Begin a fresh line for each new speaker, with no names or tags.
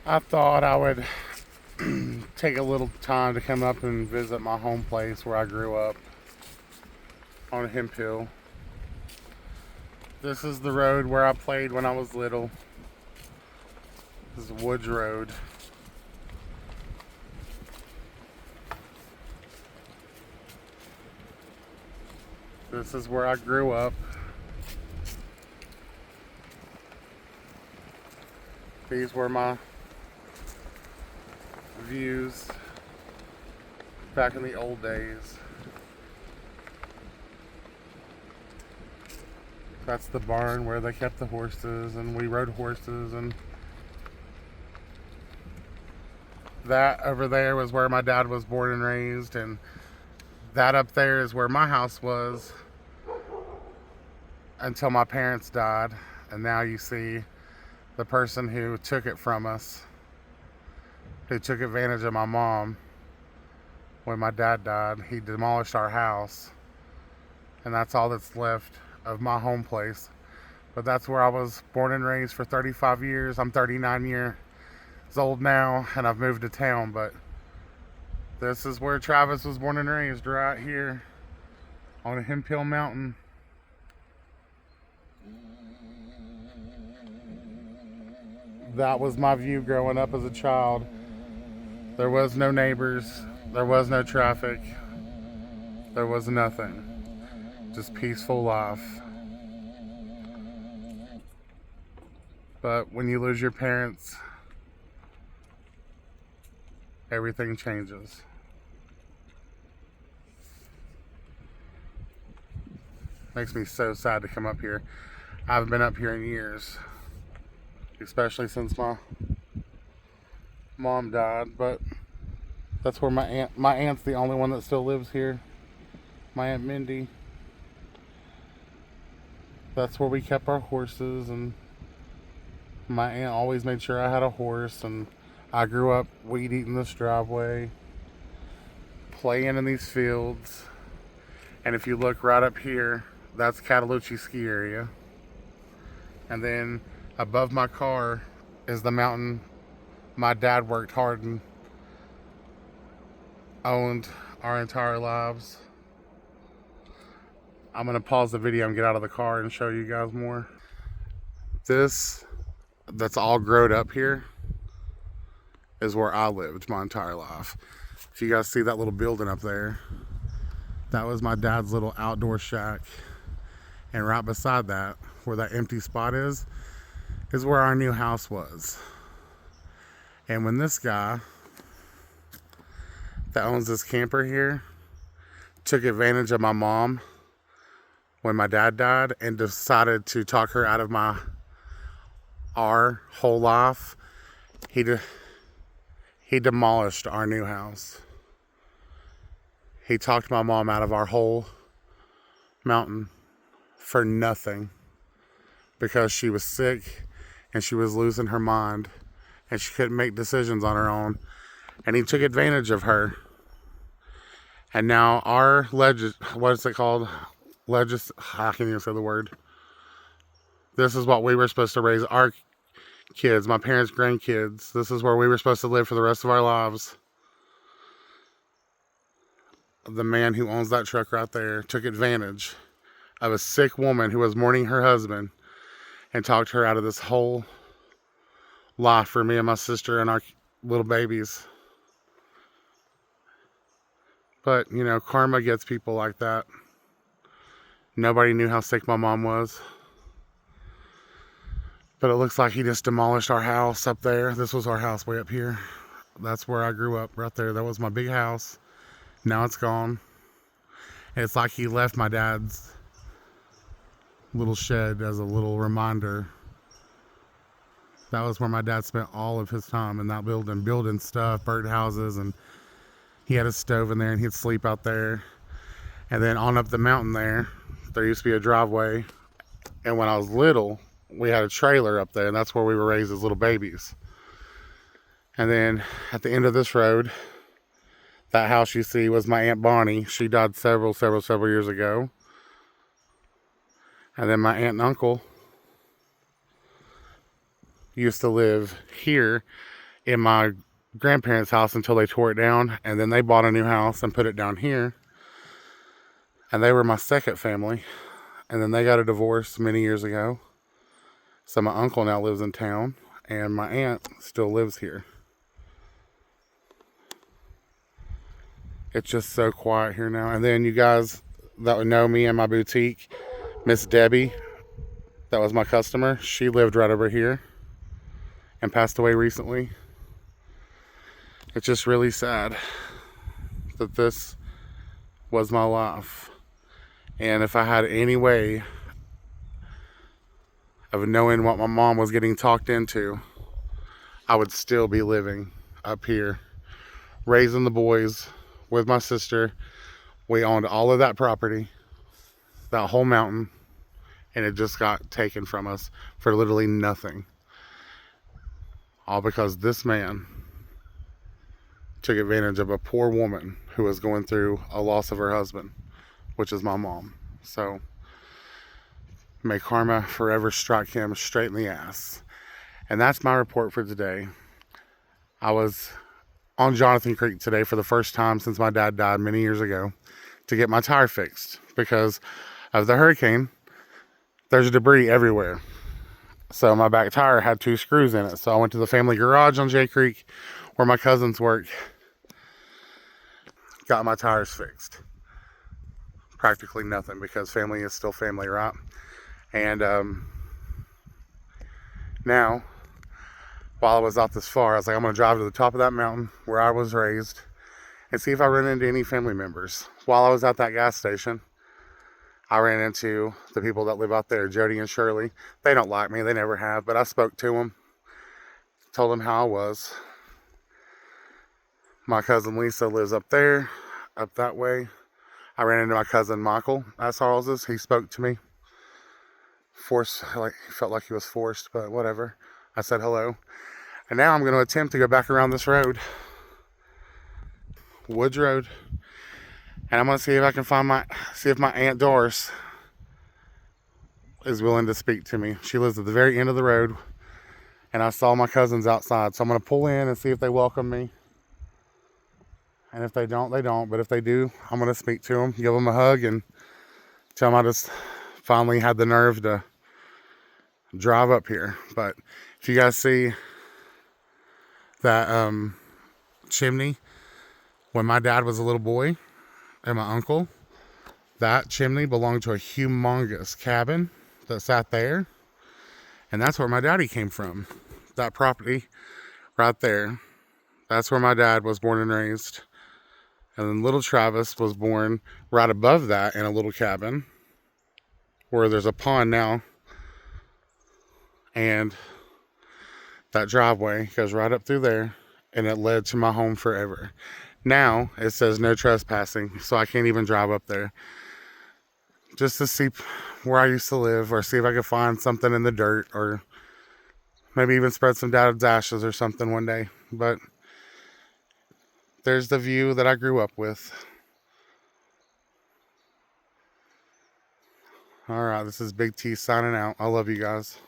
I thought I would take a little time to come up and visit my home place where I grew up on Hemp Hill. This is the road where I played when I was little. This is Woods Road. This is where I grew up. These were my views back in the old days. That's the barn where they kept the horses and we rode horses, and that over there was where my dad was born and raised, and that up there is where my house was until my parents died. And now you see the person who took it from us, who took advantage of my mom when my dad died. He demolished our house, and that's all that's left of my home place. But that's where I was born and raised for 35 years. I'm 39 years old now, and I've moved to town, but this is where Travis was born and raised, right here on Hemp Hill Mountain. That was my view growing up as a child. There was no neighbors, there was no traffic, there was nothing. Just peaceful life. But when you lose your parents, everything changes. Makes me so sad to come up here. I haven't been up here in years, especially since my mom died. But that's where my aunt's the only one that still lives here. My Aunt Mindy. That's where we kept our horses, and my aunt always made sure I had a horse, and I grew up weed eating this driveway, playing in these fields. And if you look right up here, that's Cataloochee ski area. And then above my car is the mountain my dad worked hard and owned our entire lives. I'm gonna pause the video and get out of the car and show you guys more. This that's all growed up here is where I lived my entire life. If you guys see that little building up there, that was my dad's little outdoor shack. And right beside that, where that empty spot is where our new house was. And when this guy that owns this camper here took advantage of my mom when my dad died and decided to talk her out of our whole life, he demolished our new house. He talked my mom out of our whole mountain for nothing, because she was sick and she was losing her mind and she couldn't make decisions on her own, and he took advantage of her. And now our what is it called? I can't even say the word. This is what we were supposed to raise our kids, my parents' grandkids. This is where we were supposed to live for the rest of our lives. The man who owns that truck right there took advantage of a sick woman who was mourning her husband and talked her out of this whole life for me and my sister and our little babies. But, you know, karma gets people like that. Nobody knew how sick my mom was. But it looks like he just demolished our house up there. This was our house way up here. That's where I grew up, right there. That was my big house. Now it's gone. And it's like he left my dad's little shed as a little reminder. That was where my dad spent all of his time, in that building stuff, bird houses, and he had a stove in there and he'd sleep out there. And then on up the mountain there used to be a driveway. And when I was little, we had a trailer up there, and that's where we were raised as little babies. And then at the end of this road, that house you see was my Aunt Bonnie. She died several years ago. And then my aunt and uncle used to live here in my grandparents' house until they tore it down, and then they bought a new house and put it down here. And they were my second family, and then they got a divorce many years ago. So my uncle now lives in town, and my aunt still lives here. It's just so quiet here now. And then you guys that would know me and my boutique, Miss Debbie, that was my customer. She lived right over here and passed away recently. It's just really sad that this was my life. And if I had any way of knowing what my mom was getting talked into, I would still be living up here, raising the boys with my sister. We owned all of that property, that whole mountain, and it just got taken from us for literally nothing. All because this man took advantage of a poor woman who was going through a loss of her husband, which is my mom. So may karma forever strike him straight in the ass. And that's my report for today. I was on Jonathan Creek today for the first time since my dad died many years ago to get my tire fixed because of the hurricane. There's debris everywhere. So my back tire had 2 screws in it. So I went to the family garage on Jay Creek where my cousins work, got my tires fixed. Practically nothing because family is still family, right? And now, while I was out this far, I was like, I'm going to drive to the top of that mountain where I was raised and see if I run into any family members. While I was at that gas station, I ran into the people that live out there, Jody and Shirley. They don't like me, they never have, but I spoke to them, told them how I was. My cousin Lisa lives up there, up that way. I ran into my cousin Michael at Charles's. He spoke to me. He felt like he was forced, but whatever. I said hello. And now I'm going to attempt to go back around this road, Woods Road, and I'm going to see if I can see if my Aunt Doris is willing to speak to me. She lives at the very end of the road, and I saw my cousins outside, so I'm going to pull in and see if they welcome me. And if they don't, they don't. But if they do, I'm going to speak to them, give them a hug, and tell them I just finally had the nerve to drive up here. But if you guys see that chimney, when my dad was a little boy and my uncle, that chimney belonged to a humongous cabin that sat there. And that's where my daddy came from. That property right there. That's where my dad was born and raised. And then little Travis was born right above that in a little cabin where there's a pond now. And that driveway goes right up through there, and it led to my home forever. Now it says no trespassing, so I can't even drive up there. Just to see where I used to live, or see if I could find something in the dirt, or maybe even spread some dad's ashes or something one day. But there's the view that I grew up with. All right, this is Big T signing out. I love you guys.